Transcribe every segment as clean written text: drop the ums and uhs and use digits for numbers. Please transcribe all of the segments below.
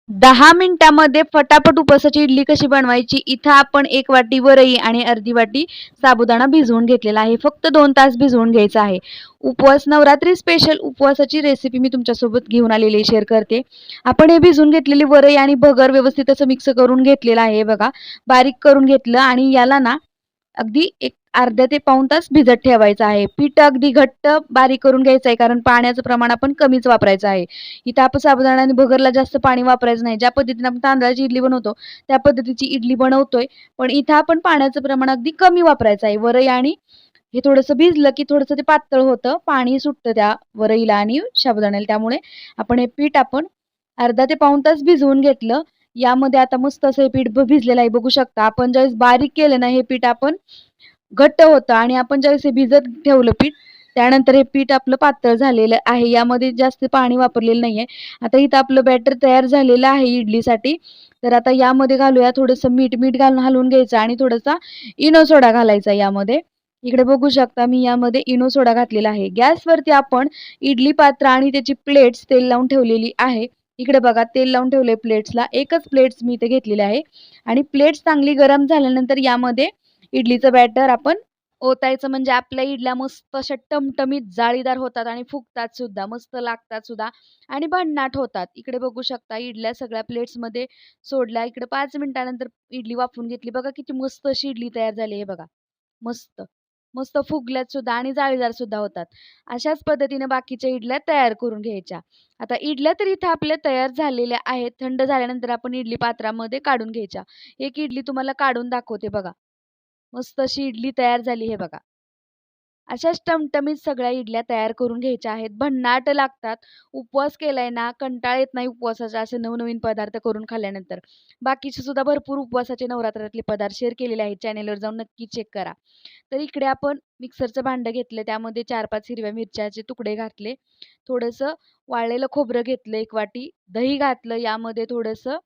10 मिनिटामध्ये फटाफट उपवासाची इडली कशी बनवायची. इथं आपण 1 वाटी वरई आणि अर्धी वाटी साबुदाणा भिजवून घेतलेला आहे. फक्त 2 तास भिजवून घ्यायचा आहे. उपवास नवरात्री स्पेशल उपवासाची रेसिपी मी तुमच्यासोबत घेऊन आलेली शेअर करते. आपण हे भिजवून घेतलेली वरई आणि भगर व्यवस्थित असं मिक्स करून घेतलेलं आहे बघा. बारीक करून घेतलं आणि याला ना अगदी एक अर्धा ते पाऊण तास भिजत ठेवायचं आहे. पीठ अगदी घट्ट बारीक करून घ्यायचं आहे, कारण पाण्याचं प्रमाण आपण कमीच वापरायचं आहे. इथं आपण साबुदाणा आणि भगरला जास्त पाणी वापरायचं नाही. ज्या पद्धतीने आपण तांदळाची इडली बनवतो त्या पद्धतीची इडली बनवतोय, पण इथं आपण पाण्याचं प्रमाण अगदी कमी वापरायचं आहे. वरई आणि हे थोडंसं भिजलं की थोडंसं ते पातळ होतं, पाणी सुटतं त्या वरईला आणि साबुदाण्याला. त्यामुळे आपण हे पीठ अर्धा ते पाऊण तास भिजवून घेतलं. यामध्ये आता मस्त असं हे पीठ भिजलेलं आहे बघू शकता. आपण ज्यावेळेस बारीक केलं ना हे पीठ आपण घट्ट होतं आणि आपण ज्यावेळेस हे भिजत ठेवलं पीठ, त्यानंतर हे पीठ आपलं पातळ झालेलं आहे. यामध्ये जास्त पाणी वापरलेलं नाहीये. आता इथं आपलं बॅटर तयार झालेलं आहे इडलीसाठी. तर आता यामध्ये घालूया थोडंसं मीठ. मीठ घालून हलवून घ्यायचं आणि थोडासा इनो सोडा घालायचा यामध्ये. इकडे बघू शकता मी यामध्ये इनो सोडा घातलेला आहे. गॅसवरती आपण इडली पात्र आणि त्याची प्लेट्स तेल लावून ठेवलेली आहे. इकडे बघा तेल लावून ठेवले प्लेट्सला. एकच प्लेट्स मी इथे घेतलेली आहे आणि प्लेट्स चांगली गरम झाल्यानंतर यामध्ये इडलीचं बॅटर आपण ओतायचं, म्हणजे आपल्या इडल्या मस्त अशा टमटमीत जाळीदार होतात आणि फुगतात सुद्धा, मस्त लागतात सुद्धा आणि भन्नाट होतात. इकडे बघू शकता इडल्या सगळ्या प्लेट्समध्ये सोडल्या. इकडे 5 मिनिटानंतर इडली वाफवून घेतली. बघा किती मस्त अशी इडली तयार झाली आहे बघा. मस्त. मस्त फुगल्यात सुद्धा आणि जाळीदार सुद्धा होतात. अशाच पद्धतीने बाकीच्या इडल्या तयार करून घ्यायच्या. आता इडल्या तर इथे आपल्या तयार झालेल्या आहेत. थंड झाल्यानंतर आपण इडली पात्रामध्ये काढून घ्यायच्या. एक इडली तुम्हाला काढून दाखवते बघा. मस्त अशी इडली तयार झाली हे बघा. अशाच टमटमीत सगळ्या इडल्या तयार करून घ्यायच्या आहेत. भन्नाट लागतात. उपवास केलाय ना, कंटाळा येत नाही उपवासाचा असे नवनवीन पदार्थ करून खाल्ल्यानंतर. बाकीचे सुद्धा भरपूर उपवासाचे नवरात्रातले पदार्थ शेअर केलेले आहेत. चॅनेलवर जाऊन नक्की चेक करा. तर इकडे आपण मिक्सरचं भांडं घेतलं. त्यामध्ये 4-5 हिरव्या मिरच्याचे तुकडे घातले. थोडंसं वाळलेलं खोबरं घेतलं 1 वाटी. दही घातलं यामध्ये थोडंसं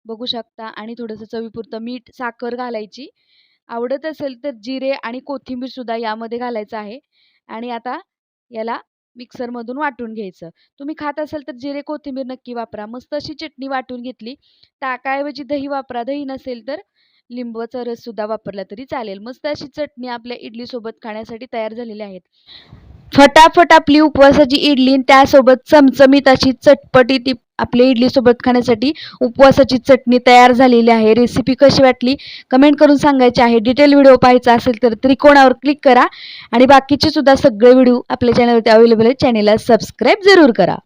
बघू शकता आणि थोडंसं चवीपुरतं मीठ, साखर घालायची. आवडत असेल तर जिरे आणि कोथिंबीर सुद्धा यामध्ये घालायचं आहे आणि आता याला मिक्सरमधून वाटून घ्यायचं. तुम्ही खात असाल तर जिरे कोथिंबीर नक्की वापरा. मस्त अशी चटणी वाटून घेतली. ताकाऐवजी दही वापरा. दही नसेल तर लिंबाचा रस सुद्धा वापरला तरी चालेल. मस्त अशी चटणी आपल्या इडलीसोबत खाण्यासाठी तयार झालेली आहे. फटाफट आपली उपवासाची इडली त्यासोबत चमचमीत अशी चटपटीत आपली इडलीसोबत खाण्यासाठी उपवासाची चटणी तयार झालेली आहे. रेसिपी कशी वाटली कमेंट करून सांगायची आहे. डिटेल व्हिडिओ पाहायचा असेल तर त्रिकोणावर क्लिक करा आणि बाकीचे सुद्धा सगळे व्हिडिओ आपल्या चॅनलवरती अवेलेबल आहेत. चॅनेलला सबस्क्राईब जरूर करा.